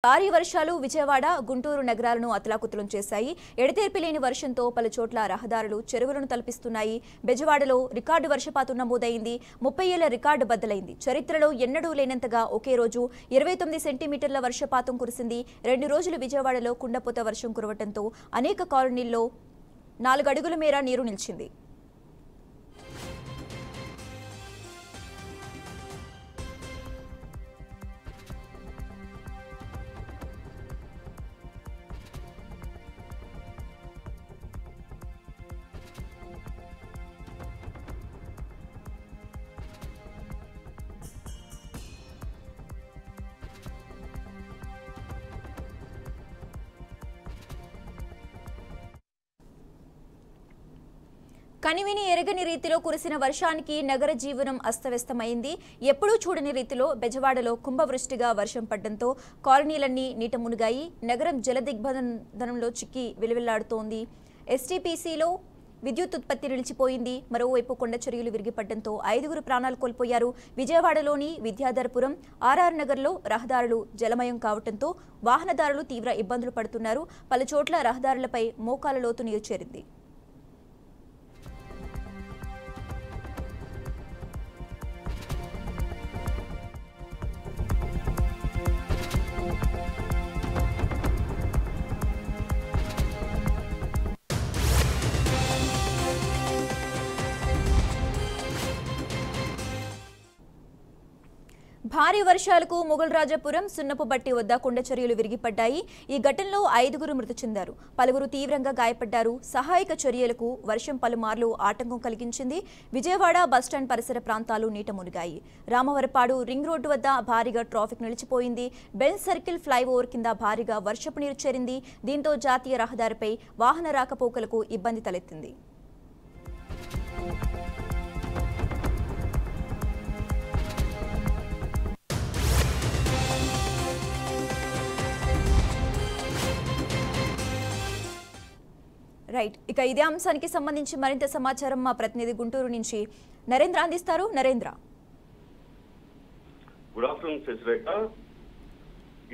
భారీ వర్షాలు విజయవాడ గుంటూరు నగరాలను అతలాకుతలం చేశాయి. ఎడతెరిపి లేని వర్షంతో పలు చోట్ల రహదారులు చెరువులను తలపిస్తున్నాయి. బెజవాడలో రికార్డు వర్షపాతం నమోదైంది. 30 ఏళ్ల రికార్డు బద్దలైంది. చరిత్రలో ఎన్నడూ లేనంతగా ఒకే రోజు 29 సెంటీమీటర్ల వర్షపాతం కురిసింది. 2 రోజులు విజయవాడలో కుండపోత వర్షం కురవడంతో అనేక కాలనీల్లో 4 అడుగుల మేర నీరు నిలిచింది. కనివిని ఎరగని రీతిలో కురిసిన వర్షానికి నగర జీవనం అస్తవ్యస్తమైంది. ఎప్పుడూ చూడని రీతిలో బెజవాడలో కుంభవృష్టిగా వర్షం పడడంతో కాలనీలన్నీ నీట మునిగాయి. నగరం జలదిగ్బంధనంలో చిక్కి విలువిల్లాడుతోంది. ఎస్టీపీసీలో విద్యుత్ ఉత్పత్తి నిలిచిపోయింది. మరోవైపు కొండ చర్యలు విరిగిపడడంతో 5గురు ప్రాణాలు కోల్పోయారు. విజయవాడలోని విద్యాధరపురం, ఆర్ఆర్ నగర్లో రహదారులు జలమయం కావడంతో వాహనదారులు తీవ్ర ఇబ్బందులు పడుతున్నారు. పలుచోట్ల రహదారులపై మోకాల లోతు నీరు చేరింది. భారీ వర్షాలకు మొగల్రాజపురం, సున్నపుబట్టి వద్ద కొండ చర్యలు విరిగిపడ్డాయి. ఈ ఘటనలో 5గురు మృతి చెందారు. పలువురు తీవ్రంగా గాయపడ్డారు. సహాయక చర్యలకు వర్షం పలుమార్లు ఆటంకం కలిగించింది. విజయవాడ బస్టాండ్ పరిసర ప్రాంతాలు నీట మునిగాయి. రామవరపాడు రింగ్ రోడ్డు వద్ద భారీగా ట్రాఫిక్ నిలిచిపోయింది. బెంజ్ సర్కిల్ ఫ్లైఓవర్ కింద భారీగా వర్షపు నీరు చేరింది. దీంతో జాతీయ రహదారిపై వాహన రాకపోకలకు ఇబ్బంది తలెత్తింది. రైట్, ఇక ఇదే అంశానికి సంబంధించి మరింత సమాచారం మా ప్రతినిధి గుంటూరు నుంచి నరేంద్ర అందిస్తారు. Narendra, good afternoon Shashirekha.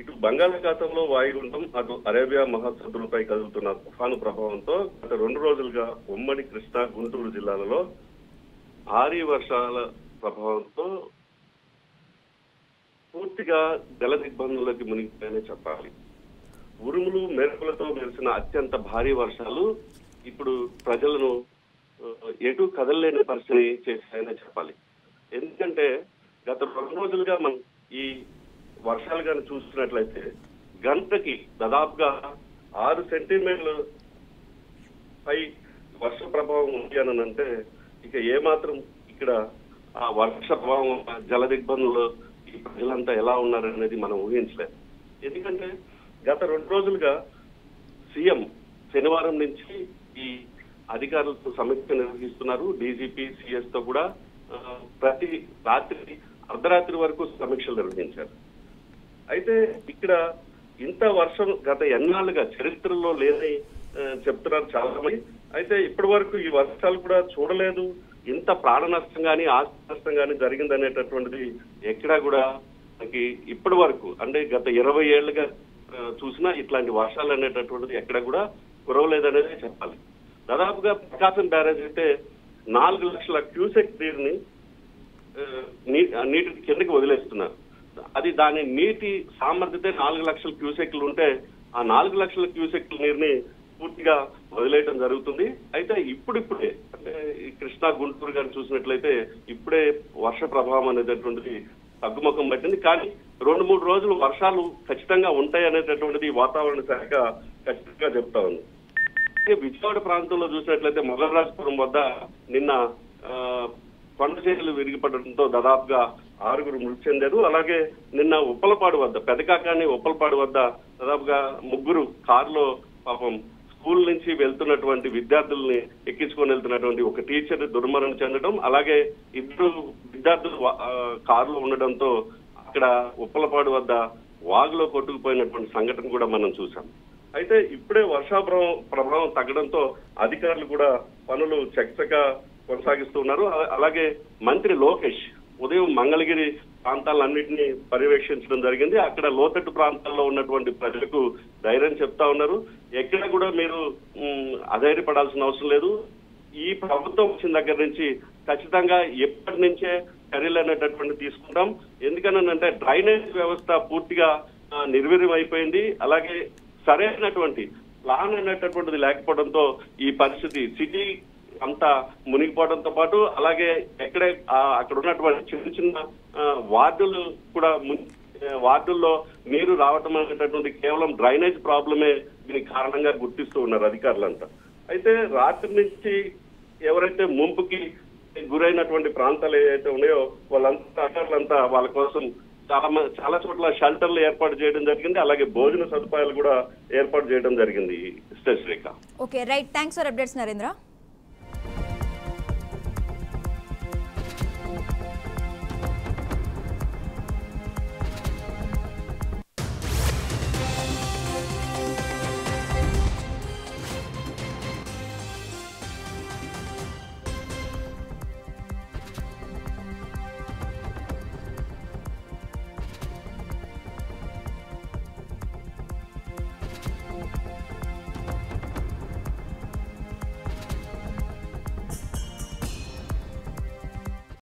ఇటు బంగాళాఖాతంలో వాయుగుండం, అటు అరేబియా మహాసముద్రంపై కదులుతున్న తుఫాను ప్రభావంతో గత 2 రోజులుగా ఉమ్మడి కృష్ణా, గుంటూరు జిల్లాలలో భారీ వర్షాల ప్రభావంతో పూర్తిగా జల దిగ్బంధంలోకి మునిగిపోయాయనే చెప్పాలి. ఉరుములు మెరుపులతో మెరిసిన అత్యంత భారీ వర్షాలు ఇప్పుడు ప్రజలను ఎటు కదలలేని పరిస్థితి చేశాయనే చెప్పాలి. ఎందుకంటే గత 2 రోజులుగా మనం ఈ వర్షాలు కానీ చూస్తున్నట్లయితే గంటకి దాదాపుగా 6 సెంటీమీటర్ల పై వర్ష ప్రభావం ఉంది అని అంటే ఇక ఏమాత్రం ఇక్కడ ఆ వర్ష ప్రభావం జల దిగ్బంధంలో ఈ ప్రజలంతా ఎలా ఉన్నారనేది మనం ఊహించలేదు. ఎందుకంటే గత 2 రోజులుగా సీఎం శనివారం నుంచి ఈ అధికారులతో సమీక్ష నిర్వహిస్తున్నారు. డీజీపీ, సిఎస్ తో కూడా ప్రతి రాత్రి అర్ధరాత్రి వరకు సమీక్షలు నిర్వహించారు. అయితే ఇక్కడ ఇంత వర్షం గత ఎన్నాళ్ళుగా చరిత్రలో లేని చెప్తున్నారు చాలా మంది. అయితే ఇప్పటి వరకు ఈ వర్షాలు కూడా చూడలేదు. ఇంత ప్రాణ నష్టం కానీ ఆస్తి నష్టం కానీ జరిగిందనేటటువంటిది ఎక్కడా కూడా మనకి ఇప్పటి వరకు అంటే గత 20 ఏళ్లుగా చూసినా ఇట్లాంటి వర్షాలు అనేటటువంటిది ఎక్కడ కూడా కురవలేదనేది చెప్పాలి. దాదాపుగా ప్రకాశం బ్యారేజ్ అయితే 4 లక్షల క్యూసెక్ నీరుని నీటి కిందకి వదిలేస్తున్నారు. అది దాని నీటి సామర్థ్యత 4 లక్షల క్యూసెక్లు ఉంటే ఆ 4 లక్షల క్యూసెక్ల నీరుని పూర్తిగా వదిలేయడం జరుగుతుంది. అయితే ఇప్పుడిప్పుడే అంటే ఈ కృష్ణా, గుంటూరు గారిని చూసినట్లయితే ఇప్పుడే వర్ష ప్రభావం అనేటటువంటిది తగ్గుముఖం పట్టింది. కానీ 2-3 రోజులు వర్షాలు ఖచ్చితంగా ఉంటాయి అనేటటువంటిది వాతావరణ శాఖ ఖచ్చితంగా చెప్తా ఉంది. విజయవాడ ప్రాంతంలో చూసినట్లయితే మొగల్రాజపురం వద్ద నిన్న కొండ చర్యలు విరిగిపడడంతో దాదాపుగా 6గురు మృతి చెందారు. అలాగే నిన్న ఉప్పలపాడు వద్ద, పెదకాకాని ఉప్పలపాడు వద్ద దాదాపుగా 3 కారులో పాపం స్కూల్ నుంచి వెళ్తున్నటువంటి విద్యార్థుల్ని ఎక్కించుకొని వెళ్తున్నటువంటి ఒక టీచర్ దుర్మరణ చెందడం, అలాగే 2 విద్యార్థులు కారులో ఉండడంతో అక్కడ ఉప్పలపాడు వద్ద వాగులో కొట్టుకుపోయినటువంటి సంఘటన కూడా మనం చూసాం. అయితే ఇప్పుడే ప్రభావం తగ్గడంతో అధికారులు కూడా పనులు చకచకా కొనసాగిస్తున్నారు. అలాగే మంత్రి లోకేష్ ఉదయం మంగళగిరి ప్రాంతాలన్నింటినీ పర్యవేక్షించడం జరిగింది. అక్కడ లోతట్టు ప్రాంతాల్లో ఉన్నటువంటి ప్రజలకు ధైర్యం చెప్తా ఉన్నారు. ఎక్కడ కూడా మీరు అధైర్యపడాల్సిన అవసరం లేదు. ఈ ప్రభుత్వం వచ్చిన దగ్గర నుంచి ఖచ్చితంగా ఎప్పటి నుంచే చర్యలు అనేటటువంటి తీసుకుంటాం. ఎందుకనంటే డ్రైనేజ్ వ్యవస్థ పూర్తిగా నిర్వీర్యం అయిపోయింది. అలాగే సరైనటువంటి ప్లాన్ అనేటటువంటిది లేకపోవడంతో ఈ పరిస్థితి సిటీ అంతా మునిగిపోవడంతో పాటు అలాగే అక్కడ ఉన్నటువంటి చిన్న చిన్న వార్డులు కూడా వార్డుల్లో నీరు రావటం అనేటటువంటి కేవలం డ్రైనేజ్ ప్రాబ్లమే దీనికి కారణంగా గుర్తిస్తూ ఉన్నారు అధికారులంతా. అయితే రాత్రి నుంచి ఎవరైతే ముంపుకి గురైనటువంటి ప్రాంతాలు ఏవైతే ఉన్నాయో వాళ్ళంతా అధికారులంతా వాళ్ళ కోసం చాలా చోట్ల షెల్టర్లు ఏర్పాటు చేయడం జరిగింది. అలాగే భోజన సదుపాయాలు కూడా ఏర్పాటు చేయడం జరిగింది. Srirekha. Okay, right. Thanks for updates Narendra.